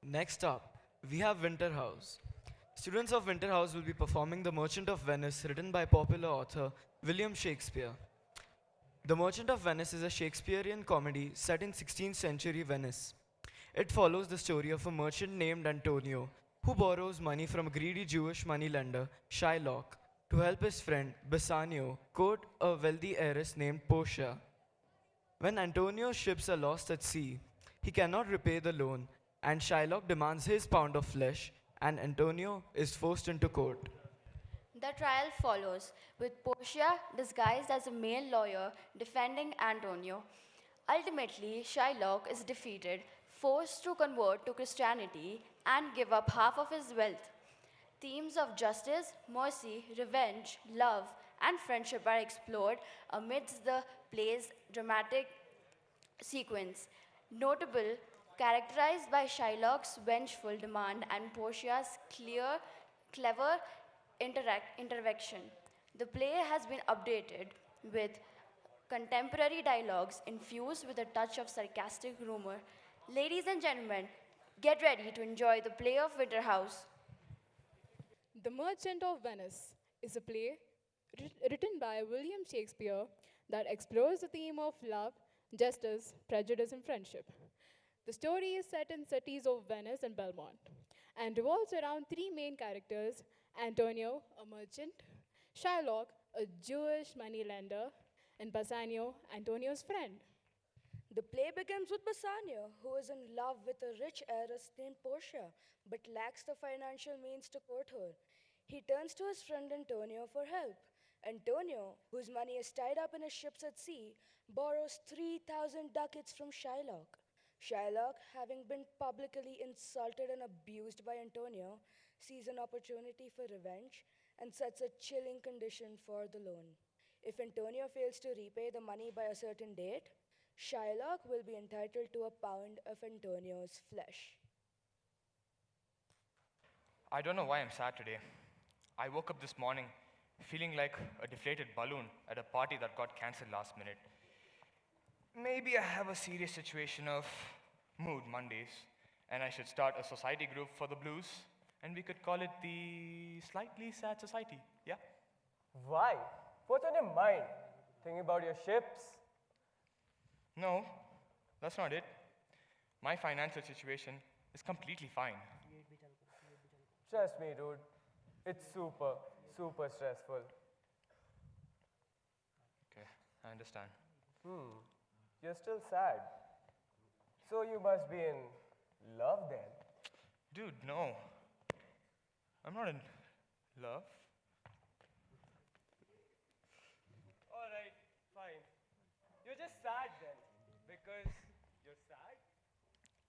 Next up, we have Winter House. Students of Winter House will be performing The Merchant of Venice, written by popular author William Shakespeare. The Merchant of Venice is a Shakespearean comedy set in 16th century Venice. It follows the story of a merchant named Antonio who borrows money from a greedy Jewish moneylender, Shylock, to help his friend Bassanio court a wealthy heiress named Portia. When Antonio's ships are lost at sea, he cannot repay the loan, and Shylock demands his pound of flesh, and Antonio is forced into court. The trial follows, with Portia disguised as a male lawyer defending Antonio. Ultimately, Shylock is defeated, forced to convert to Christianity, and give up half of his wealth. Themes of justice, mercy, revenge, love, and friendship are explored amidst the play's dramatic sequence. Notable, characterized by Shylock's vengeful demand and Portia's clever intervention. The play has been updated with contemporary dialogues infused with a touch of sarcastic humor. Ladies and gentlemen, get ready to enjoy the play of Winterhouse. The Merchant of Venice is a play written by William Shakespeare that explores the theme of love, justice, prejudice, and friendship. The story is set in cities of Venice and Belmont and revolves around three main characters: Antonio, a merchant; Shylock, a Jewish moneylender; and Bassanio, Antonio's friend. The play begins with Bassanio, who is in love with a rich heiress named Portia, but lacks the financial means to court her. He turns to his friend Antonio for help. Antonio, whose money is tied up in his ships at sea, borrows 3,000 ducats from Shylock. Shylock, having been publicly insulted and abused by Antonio, sees an opportunity for revenge and sets a chilling condition for the loan. If Antonio fails to repay the money by a certain date, Shylock will be entitled to a pound of Antonio's flesh. I don't know why I'm sad today. I woke up this morning feeling like a deflated balloon at a party that got cancelled last minute. Maybe I have a serious situation of mood Mondays, and I should start a society group for the blues, and we could call it the Slightly Sad Society, yeah? Why? What's on your mind? Thinking about your ships? No, that's not it. My financial situation is completely fine. Trust me, dude. It's super, super stressful. Okay, I understand. You're still sad. So you must be in love then. Dude, no. I'm not in love. Alright, fine. You're just sad then. Because you're sad?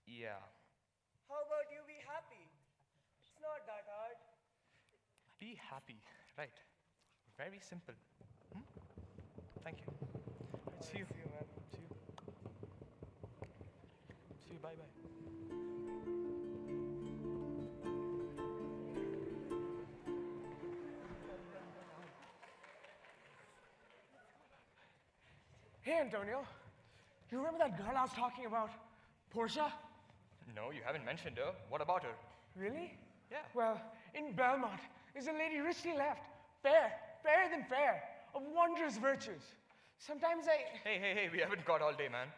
Yeah. How about you be happy? It's not that hard. Be happy, right? Very simple. Hmm? Thank you. See you. See you, man. See you. See you. Bye bye. Hey, Antonio. You remember that girl I was talking about? Portia? No, you haven't mentioned her. What about her? Really? Yeah. Well, in Belmont is a lady richly left, fair, fairer than fair, of wondrous virtues. Sometimes Hey, we haven't got all day, man.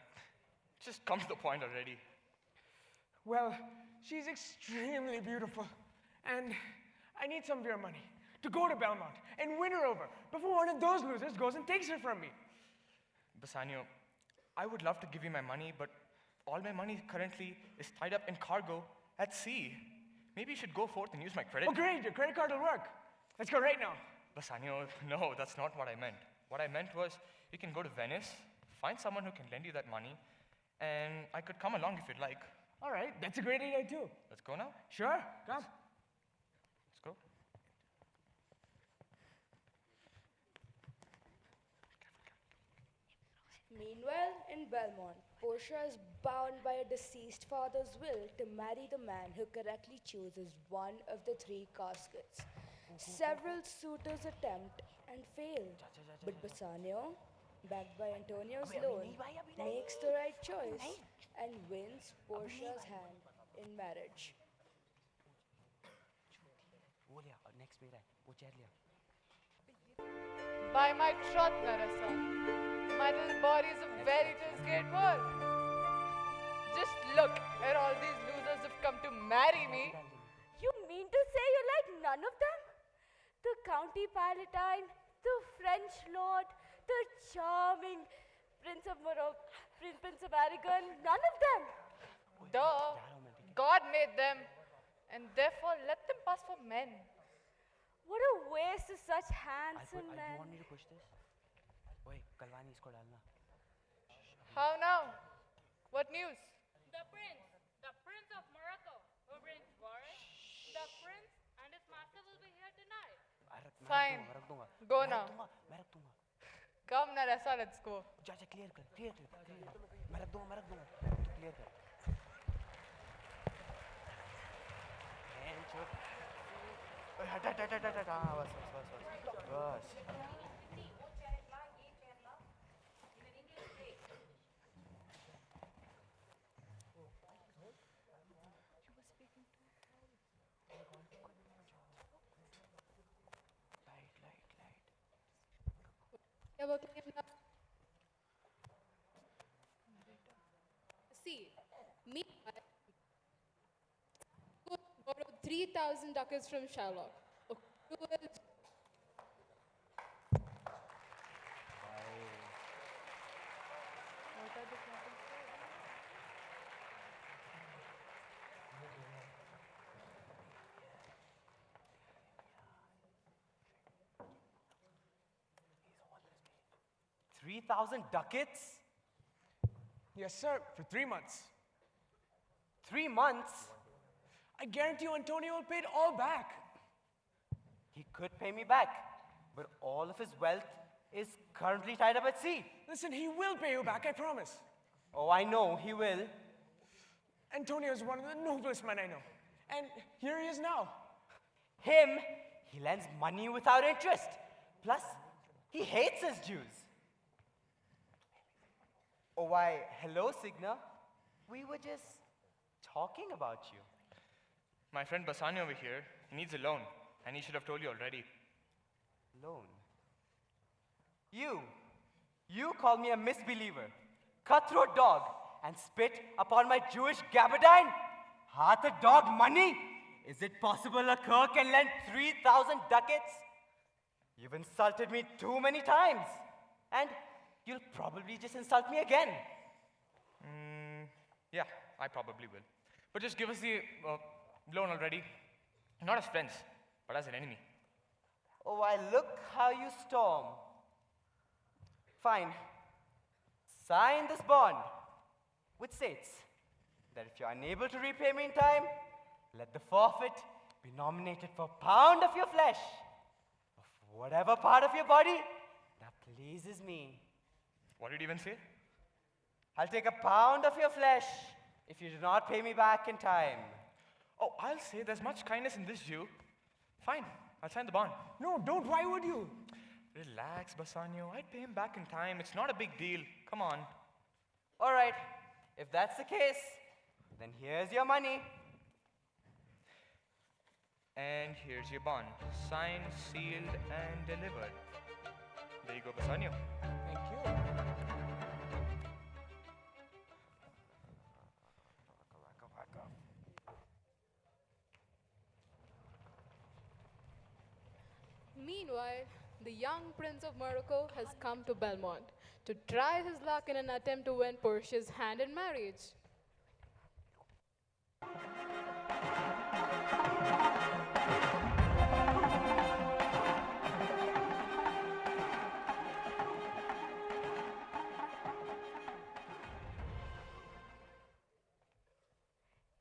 Just come to the point already. well, she's extremely beautiful. And I need some of your money to go to Belmont and win her over before one of those losers goes and takes her from me. Bassanio, I would love to give you my money, but all my money currently is tied up in cargo at sea. Maybe you should go forth and use my credit. Oh, great, your credit card will work. Let's go right now. Bassanio, no, that's not what I meant. What I meant was you can go to Venice, find someone who can lend you that money, and I could come along if you'd like. All right, that's a great idea too. Let's go now. Sure, come. Let's go. Meanwhile, in Belmont, Portia is bound by a deceased father's will to marry the man who correctly chooses one of the three caskets. Several suitors attempt and fail, but Bassanio, backed by Antonio's loan, makes the right choice and wins Portia's hand. in marriage. By my troth, Narasa, my little body is a veritas great world. Just look at all these losers who've come to marry me. You mean to say you like none of them? The county palatine, the French lord, the charming Prince of Morocco, Prince of Aragon, none of them. Duh. God made them, and therefore let them pass for men. What a waste of such handsome men. me to push this? Oi, Kalwani isko dalna. How now? What news? The Prince of Morocco, who brings worry. The prince and his master will be here tonight. Fine. Go now. Come, Narasa, let's go. Clear कर, clear कर. मैं रख दूंगा. Clear कर. बस. 3,000 ducats from Shylock. A cruel 3,000 ducats? Yes, sir, for 3 months. 3 months? I guarantee you Antonio will pay it all back. He could pay me back, but all of his wealth is currently tied up at sea. Listen, he will pay you back, I promise. Oh, I know, he will. Antonio is one of the noblest men I know. And here he is now. Him, he lends money without interest. Plus, he hates his Jews. Oh, why, hello, Signa. We were just talking about you. My friend Bassanio over here, he needs a loan, and he should have told you already. Loan? You call me a misbeliever, cutthroat dog, and spit upon my Jewish gabardine? Hath a dog money? Is it possible a cur can lend 3,000 ducats? You've insulted me too many times, and you'll probably just insult me again. Yeah, I probably will. But just give us the loan already. Not as friends, but as an enemy. Oh, I look how you storm. Fine. Sign this bond, which states that if you're unable to repay me in time, let the forfeit be nominated for a pound of your flesh, of whatever part of your body that pleases me. What did you even say? I'll take a pound of your flesh if you do not pay me back in time. Oh, I'll say there's much kindness in this Jew. Fine, I'll sign the bond. No, don't. Why would you? Relax, Bassanio. I'd pay him back in time. It's not a big deal. Come on. All right, if that's the case, then here's your money. And here's your bond. Signed, sealed, and delivered. There you go, Bassanio. Thank you. Meanwhile, the young Prince of Morocco has come to Belmont to try his luck in an attempt to win Portia's hand in marriage.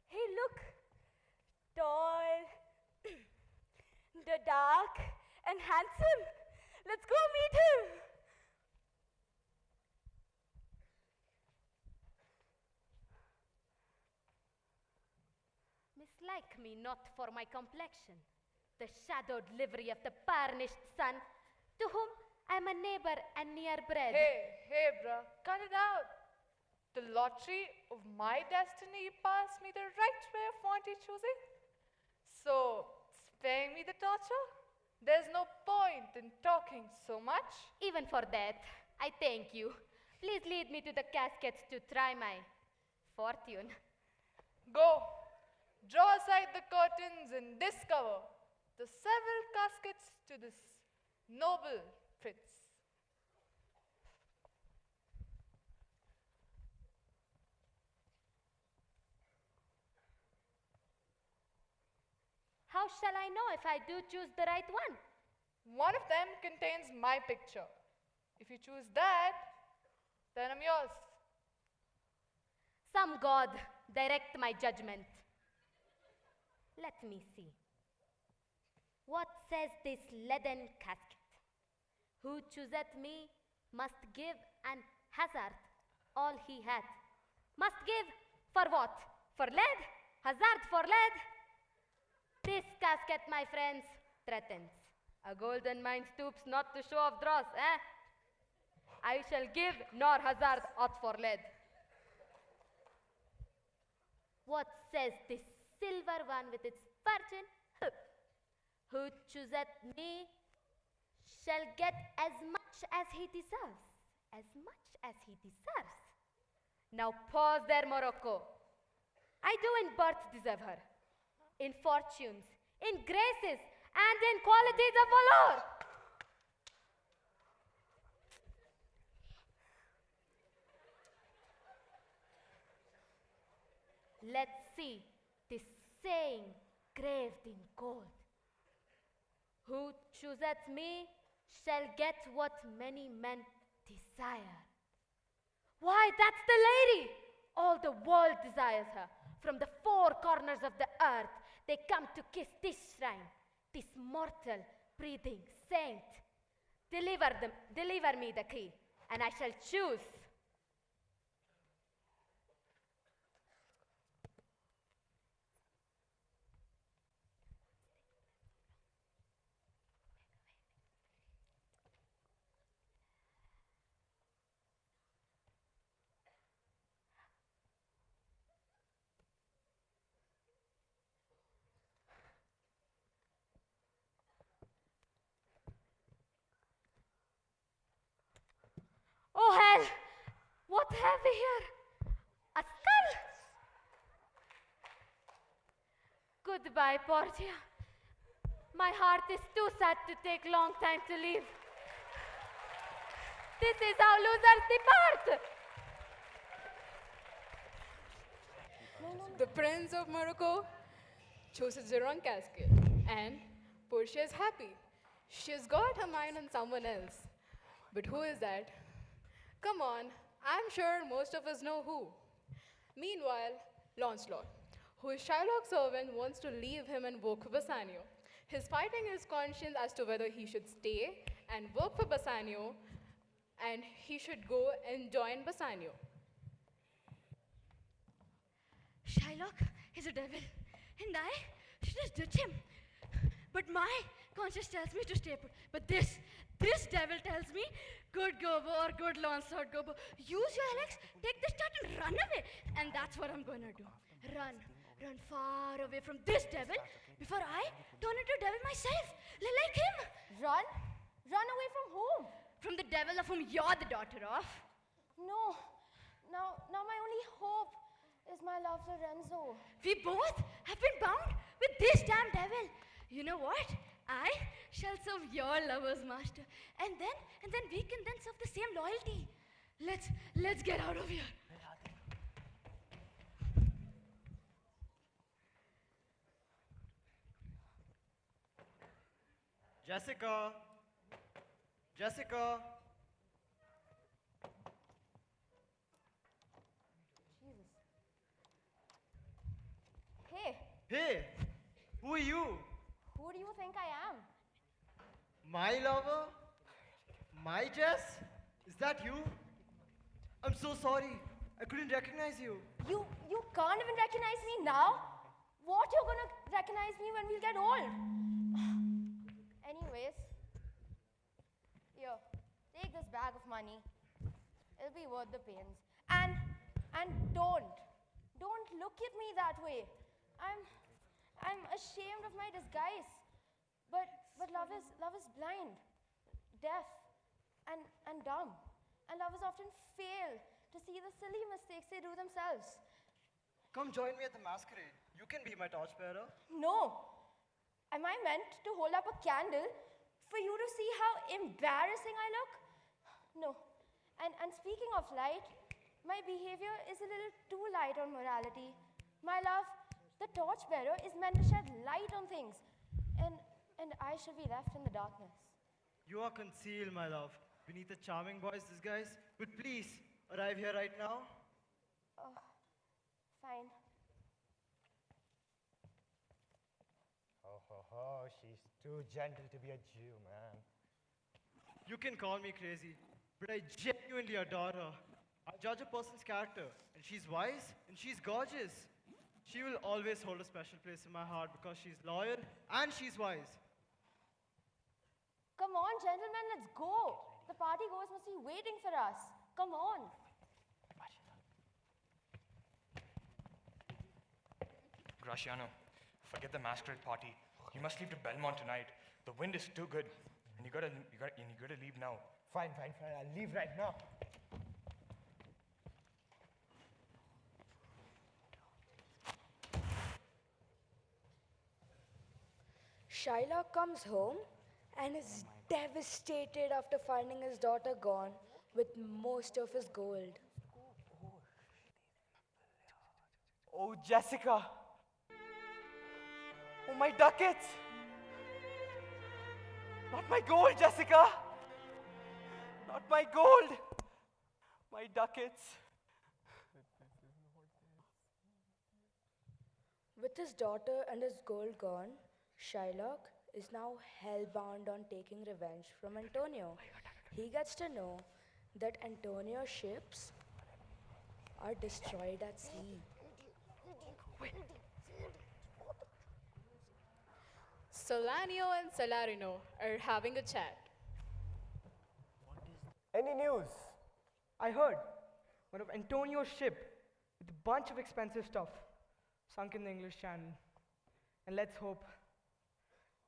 Hey, look! Tall, the dark, and handsome. Let's go meet him. Mislike me not for my complexion, the shadowed livery of the tarnished sun, to whom I am a neighbor and near bred. Hey, bruh, cut it out. The lottery of my destiny passed me the right way of wanting choosing. So, spare me the torture. There's no point in talking so much. Even for that, I thank you. Please lead me to the caskets to try my fortune. Go, draw aside the curtains and discover the several caskets to this noble prince. How shall I know if I do choose the right one? One of them contains my picture. If you choose that, then I'm yours. Some god direct my judgment. Let me see. What says this leaden casket? Who chooseth me must give and hazard all he hath. Must give for what? For lead? Hazard for lead? This casket, my friends, threatens. A golden mine stoops not to show off dross, eh? I shall give nor hazard aught for lead. What says this silver one with its virgin? Who chooseth me shall get as much as he deserves. As much as he deserves. Now pause there, Morocco. I do in birth deserve her. In fortunes, in graces, and in qualities of valor. Let's see this saying graved in gold. Who chooseth me shall get what many men desire. Why, that's the lady! All the world desires her. From the four corners of the earth, they come to kiss this shrine, this mortal, breathing saint. Deliver me the key, and I shall choose. Oh hell! What have we here? A skull! Goodbye, Portia. My heart is too sad to take long time to leave. This is how losers depart! The Prince of Morocco chooses the wrong casket, and Portia is happy. She's got her mind on someone else. But who is that? Come on, I'm sure most of us know who. Meanwhile, Lancelot, who is Shylock's servant, wants to leave him and work for Bassanio. He's fighting his conscience as to whether he should stay and work for Bassanio, and he should go and join Bassanio. Shylock is a devil, and I should just ditch him. But my conscience tells me to stay put. But this devil tells me, good Gobo or good Lancelot Gobo, use your Alex, take this start and run away. And that's what I'm gonna do. Run far away from this devil before I turn into a devil myself, like him. Run? Run away from whom? From the devil of whom you're the daughter of. No. Now my only hope is my love for Renzo. We both have been bound with this damn devil. You know what? I shall serve your lover's master, and then we can then serve the same loyalty. Let's get out of here. Jessica. Hey, Hey, who are you? who do you think I am? My lover? My Jess? Is that you? I'm so sorry. I couldn't recognize you. You can't even recognize me now? What, you're gonna recognize me when we'll get old? Anyways, here, take this bag of money. It'll be worth the pains. And And don't look at me that way. I'm ashamed of my disguise. But love is blind, deaf, and dumb. And lovers often fail to see the silly mistakes they do themselves. Come join me at the masquerade. You can be my torchbearer. No. Am I meant to hold up a candle for you to see how embarrassing I look? No. And speaking of light, my behavior is a little too light on morality. My love, the torchbearer is meant to shed light on things. And I should be left in the darkness. You are concealed, my love, beneath a charming boy's disguise. But please, arrive here right now. Oh, fine. Oh, she's too gentle to be a Jew, man. You can call me crazy, but I genuinely adore her. I judge a person's character, and she's wise and she's gorgeous. She will always hold a special place in my heart because she's loyal and she's wise. Come on, gentlemen, let's go. The party goers must be waiting for us. Come on. Graciano, forget the masquerade party. You must leave to Belmont tonight. The wind is too good, and you gotta leave now. Fine. I'll leave right now. Shylock comes home and is devastated after finding his daughter gone with most of his gold. Oh, Jessica. Oh, my ducats. Not my gold, Jessica. Not my gold. My ducats. With his daughter and his gold gone, Shylock is now hellbound on taking revenge from Antonio. He gets to know that Antonio's ships are destroyed at sea. Solanio and Salarino are having a chat. Any news? I heard one of Antonio's ship with a bunch of expensive stuff sunk in the English Channel. And let's hope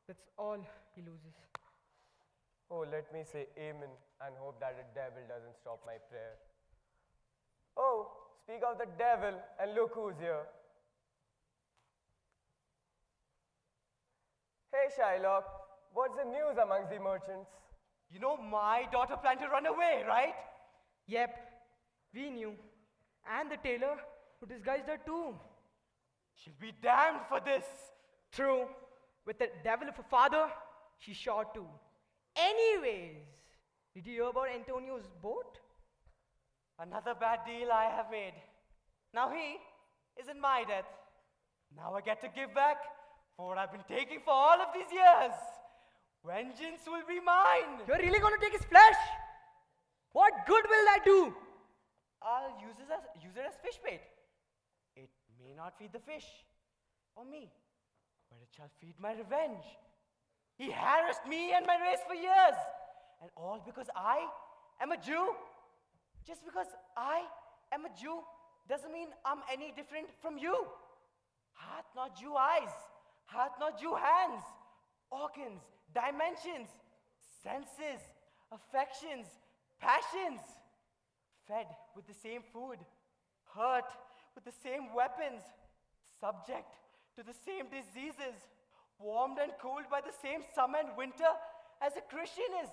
that's all he loses. Oh, let me say amen and hope that the devil doesn't stop my prayer. Oh, speak of the devil and look who's here. Hey, Shylock, what's the news amongst the merchants? You know my daughter planned to run away, right? Yep, we knew. And the tailor who disguised her too. She'll be damned for this. True. With the devil of a father, she's sure too. Anyways, did you hear about Antonio's boat? Another bad deal I have made. Now he is in my debt. Now I get to give back for what I've been taking for all of these years. Vengeance will be mine. You're really going to take his flesh? What good will that do? I'll use it as fish bait. It may not feed the fish or me, but it shall feed my revenge. He harassed me and my race for years, and all because I am a Jew. Just because I am a Jew doesn't mean I'm any different from you. Hath not Jew eyes, hath not Jew hands, organs, dimensions, senses, affections, passions, fed with the same food, hurt with the same weapons, subject to the same diseases, warmed and cooled by the same summer and winter as a Christian is.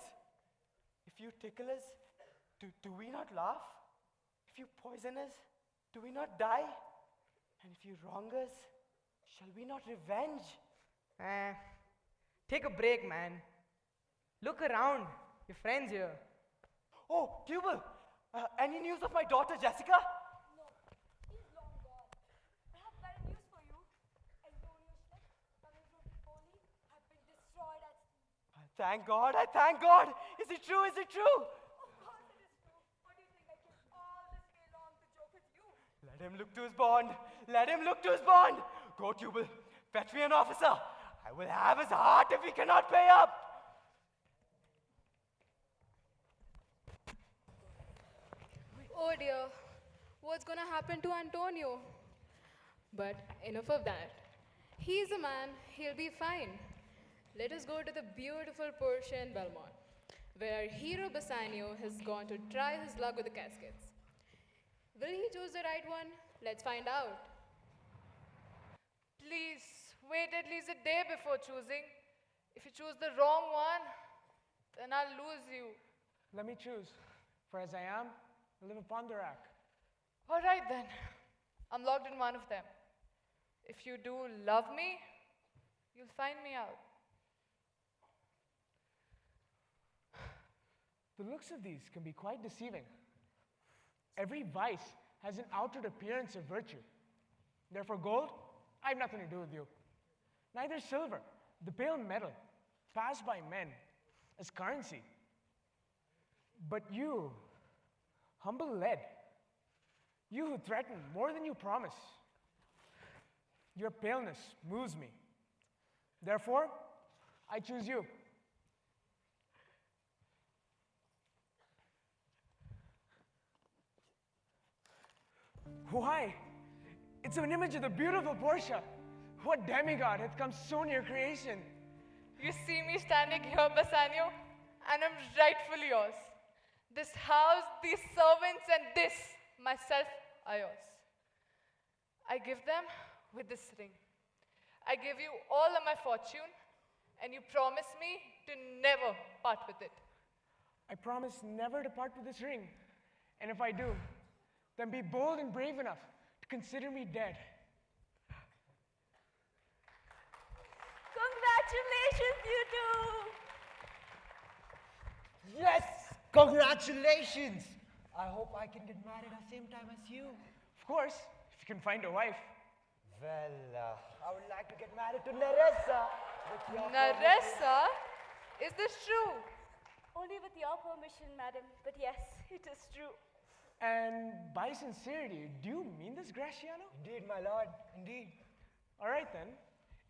If you tickle us, do we not laugh? If you poison us, do we not die? And if you wrong us, shall we not revenge? Take a break, man. Look around. Your friends here. Oh, Tubal, any news of my daughter Jessica? No, he's long gone. I have better news for you. Antonio's ship, coming from Tripoli, have been destroyed at sea. Thank God, I thank God. Is it true? Is it true? Of course it is true. What do you think I came all this way long to joke with you? Let him look to his bond. Let him look to his bond. Go, Tubal. Fetch me an officer. I will have his heart if he cannot pay up. Oh dear, what's gonna happen to Antonio? But enough of that. He's a man, he'll be fine. Let us go to the beautiful Portia in Belmont, where hero Bassanio has gone to try his luck with the caskets. Will he choose the right one? Let's find out. Please, wait at least a day before choosing. If you choose the wrong one, then I'll lose you. Let me choose, for as I am, I live upon the rack. All right then. I'm locked in one of them. If you do love me, you'll find me out. The looks of these can be quite deceiving. Every vice has an outward appearance of virtue. Therefore, gold, I have nothing to do with you. Neither silver, the pale metal, passed by men as currency. But you, humble lead, you who threaten more than you promise, your paleness moves me. Therefore, I choose you. Why? It's an image of the beautiful Portia. What demigod hath come so near creation? You see me standing here, Bassanio, and I'm rightfully yours. This house, these servants, and this, myself, are yours. I give them with this ring. I give you all of my fortune, and you promise me to never part with it. I promise never to part with this ring. And if I do, then be bold and brave enough to consider me dead. Congratulations, you two! Yes! Congratulations! I hope I can get married at the same time as you. Of course, if you can find a wife. Well, I would like to get married to Nerissa. with your Naressa, is this true? Only with your permission, madam, but yes, it is true. And by sincerity, do you mean this, Graciano? Indeed, my lord, indeed. All right then.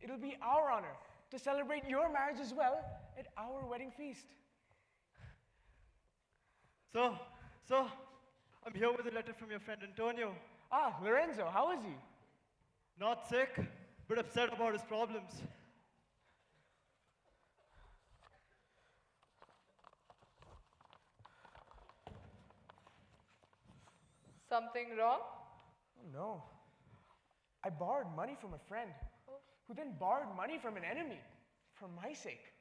It'll be our honor to celebrate your marriage as well at our wedding feast. So, I'm here with a letter from your friend Antonio. Ah, Lorenzo, how is he? Not sick, but upset about his problems. Something wrong? Oh, no. I borrowed money from a friend who then borrowed money from an enemy for my sake.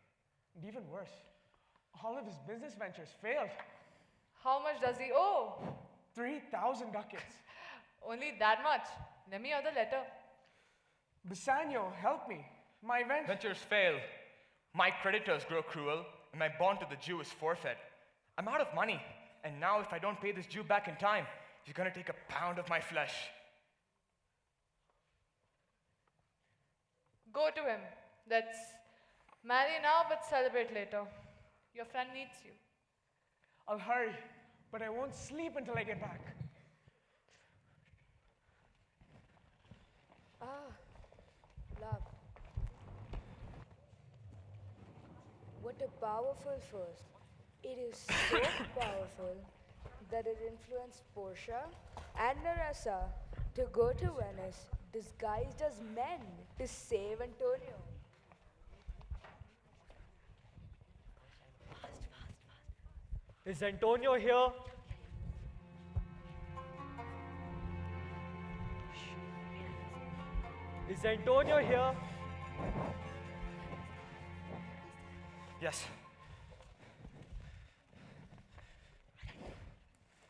And even worse, all of his business ventures failed. How much does he owe? 3,000 ducats. Only that much. Let me have the letter. Bassanio, help me. My Ventures fail. My creditors grow cruel, and my bond to the Jew is forfeit. I'm out of money, and now if I don't pay this Jew back in time, he's gonna take a pound of my flesh. Go to him. Let's marry now but celebrate later. Your friend needs you. I'll hurry, but I won't sleep until I get back. Ah, love. What a powerful force. It is so powerful that it influenced Portia and Nerissa to go to Venice disguised as men to save Antonio. Is Antonio here? Is Antonio here? Yes.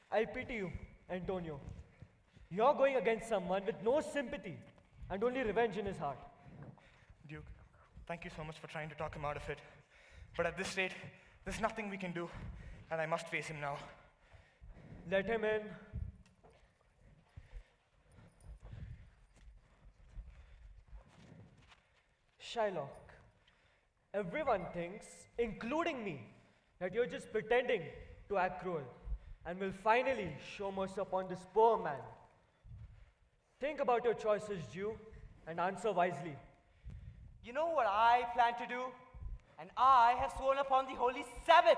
I pity you, Antonio. You're going against someone with no sympathy and only revenge in his heart. Duke, thank you so much for trying to talk him out of it. But at this rate, there's nothing we can do, and I must face him now. Let him in. Shylock, everyone thinks, including me, that you're just pretending to act cruel and will finally show mercy upon this poor man. Think about your choices, Jew, and answer wisely. You know what I plan to do? And I have sworn upon the holy Sabbath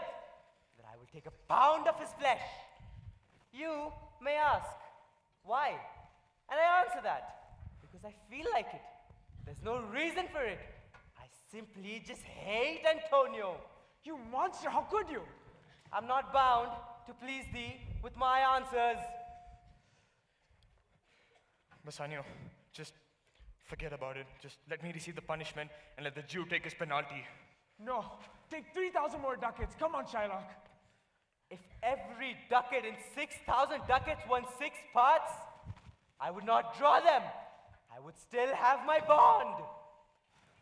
that I will take a pound of his flesh. You may ask, Why? And I answer that. Because I feel like it. There's no reason for it. I simply just hate Antonio. You monster, how could you? I'm not bound to please thee with my answers. Bassanio, just forget about it. Just let me receive the punishment and let the Jew take his penalty. No, take 3,000 more ducats. Come on, Shylock. If every ducat in 6,000 ducats won 6 parts, I would not draw them. I would still have my bond.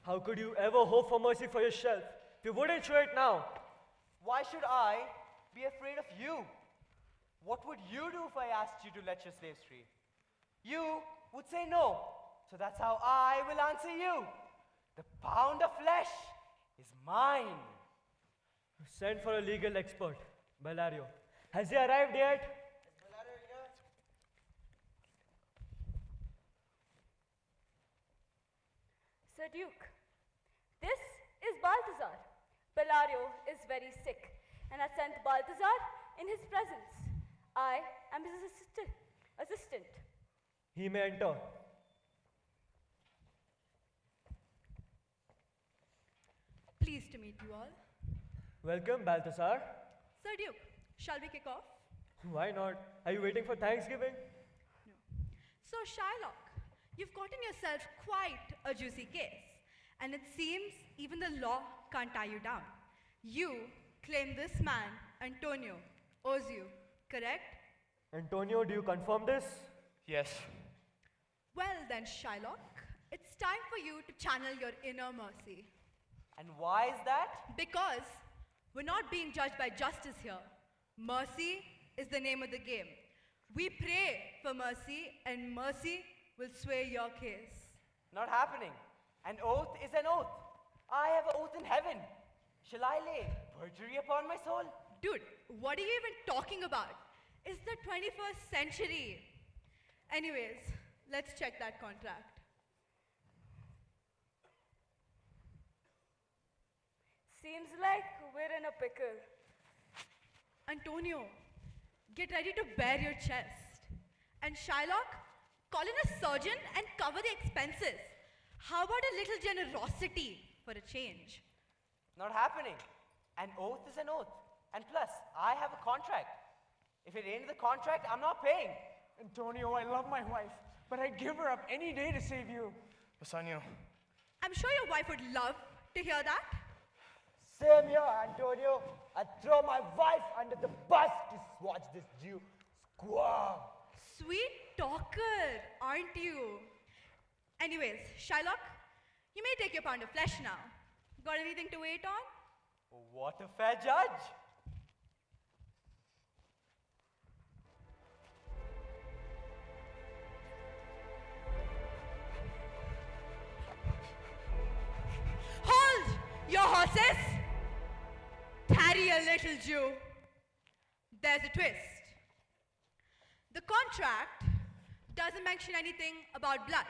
How could you ever hope for mercy for yourself if you wouldn't show it now? Why should I be afraid of you? What would you do if I asked you to let your slaves free? You would say no. So that's how I will answer you. The pound of flesh is mine. Send for a legal expert, Bellario. Has he arrived yet? Sir Duke, this is Balthazar. Bellario is very sick, and I sent Balthazar in his presence. I am his assistant. He may enter. Pleased to meet you all. Welcome, Balthazar. Sir Duke, shall we kick off? Why not? Are you waiting for Thanksgiving? So, Shylock, you've gotten yourself quite a juicy case, and it seems even the law can't tie you down. You claim this man, Antonio, owes you, correct? Antonio, do you confirm this? Yes. Well then, Shylock, it's time for you to channel your inner mercy. And why is that? Because we're not being judged by justice here. Mercy is the name of the game. We pray for mercy, and mercy will sway your case. Not happening. An oath is an oath. I have an oath in heaven. Shall I lay perjury upon my soul? Dude, what are you even talking about? It's the 21st century. Anyways, let's check that contract. Seems like we're in a pickle. Antonio, get ready to bare your chest. And Shylock, call in a surgeon and cover the expenses. How about a little generosity for a change? Not happening. An oath is an oath. And plus, I have a contract. If it ain't the contract, I'm not paying. Antonio, I love my wife, but I'd give her up any day to save you. Bassanio, I'm sure your wife would love to hear that. Same here, Antonio. I'd throw my wife under the bus to watch this Jew squirm. Sweet talker, aren't you? Anyways, Shylock, you may take your pound of flesh now. Got anything to wait on? What a fair judge. Hold your horses! Tarry a little, Jew. There's a twist. The contract doesn't mention anything about blood.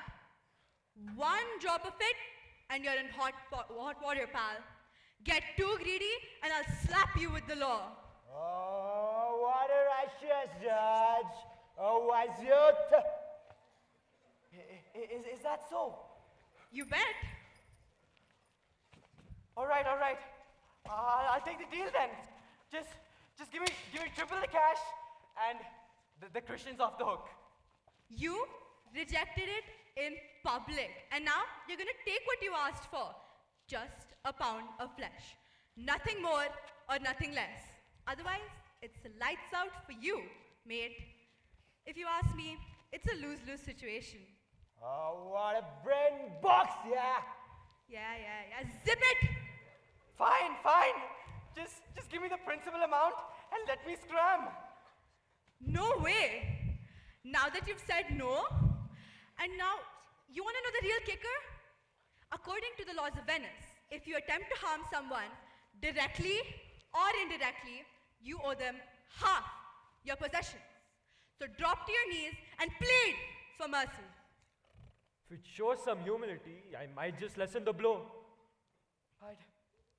One drop of it, and you're in hot water, pal. Get too greedy, and I'll slap you with the law. Oh, what a righteous judge. Oh, wise youth. Is that so? You bet. All right. I'll take the deal then. Just give me triple the cash and the Christian's off the hook. You rejected it in public, and now you're gonna take what you asked for. Just a pound of flesh. Nothing more or nothing less. Otherwise, it's lights out for you, mate. If you ask me, it's a lose-lose situation. Oh, what a brain box, yeah. Yeah. Zip it! Fine. Just give me the principal amount and let me scram. No way! Now that you've said no, and now you want to know the real kicker? According to the laws of Venice, if you attempt to harm someone directly or indirectly, you owe them half your possessions. So drop to your knees and plead for mercy. If it shows some humility, I might just lessen the blow.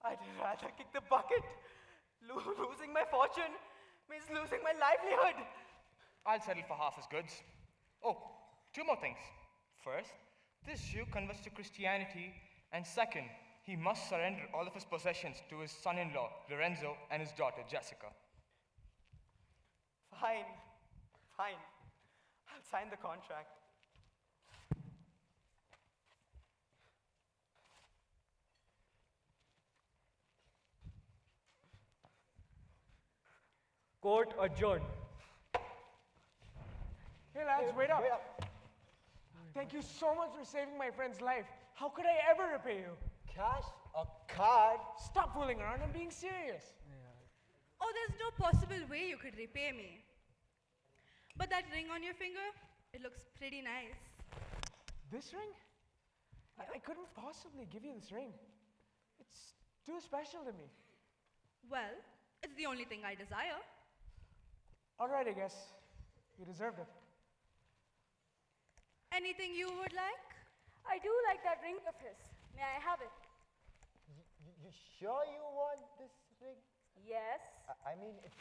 I'd rather kick the bucket. Losing my fortune means losing my livelihood. I'll settle for half his goods. Oh, two more things. First, this Jew converts to Christianity, and second, he must surrender all of his possessions to his son-in-law, Lorenzo, and his daughter, Jessica. Fine, fine. I'll sign the contract. Court adjourned. Hey lads, wait up. Wait up. Thank you so much for saving my friend's life. How could I ever repay you? Cash or card? Stop fooling around, I'm being serious. Oh, there's no possible way you could repay me. But that ring on your finger, it looks pretty nice. This ring? I couldn't possibly give you this ring. It's too special to me. Well, it's the only thing I desire. All right, I guess. You deserved it. Anything you would like? I do like that ring of his. May I have it? You sure you want this ring? Yes, I mean, it's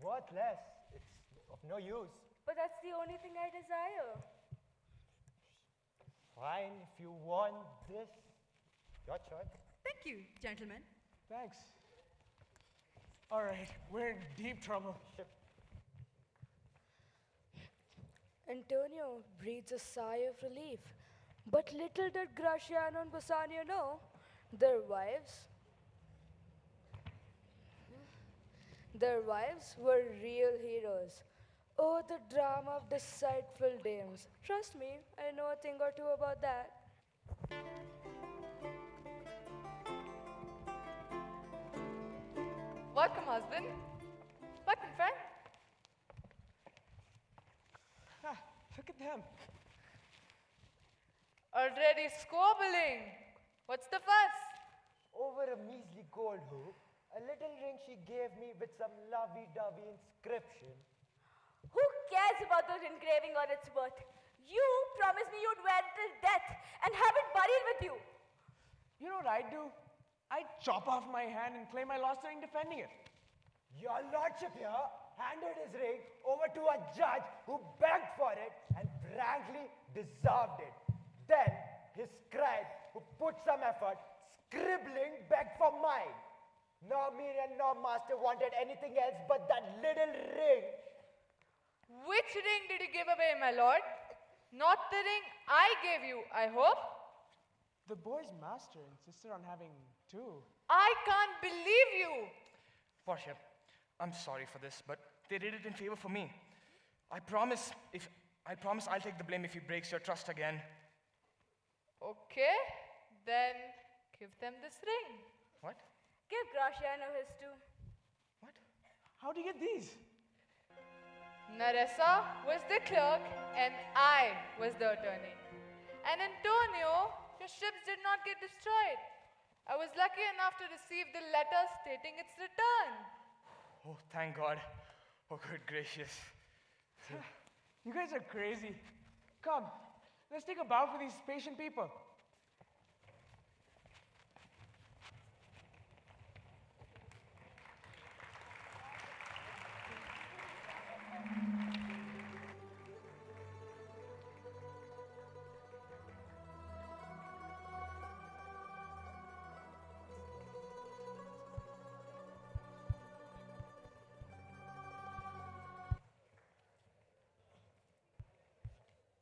worthless. It's of no use. but that's the only thing I desire. Fine, if you want this, your choice. Thank you, gentlemen. Thanks. All right, we're in deep trouble. Antonio breathes a sigh of relief. But little did Graciano and Bassanio know, their wives were real heroes. Oh, the drama of deceitful dames. Trust me, I know a thing or two about that. Welcome, husband. Welcome, friend. Ah, look at them. Already squabbling. What's the fuss? Over a measly gold hoop, a little ring she gave me with some lovey-dovey inscription. Who cares about the engraving or its worth? You promised me you'd wear it till death and have it buried with you. You know what I'd do? I'd chop off my hand and claim I lost the ring defending it. Your lordship here handed his ring over to a judge who begged for it and frankly deserved it. Then his scribe, who put some effort, scribbling, begged for mine. Nor Miriam nor master wanted anything else but that little ring. Which ring did you give away, my lord? Not the ring I gave you, I hope. The boy's master insisted on having two. I can't believe you. Portia, I'm sorry for this, but they did it in favor for me. I promise I'll take the blame if he breaks your trust again. Okay, then give them this ring. What? Give Graciano his too. What? How do you get these? Nerissa was the clerk and I was the attorney. And Antonio, your ships did not get destroyed. I was lucky enough to receive the letter stating its return. Oh, thank God. Oh, good gracious. You guys are crazy. Come, let's take a bow for these patient people.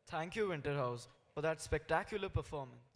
Thank you, Winterhouse, for that spectacular performance.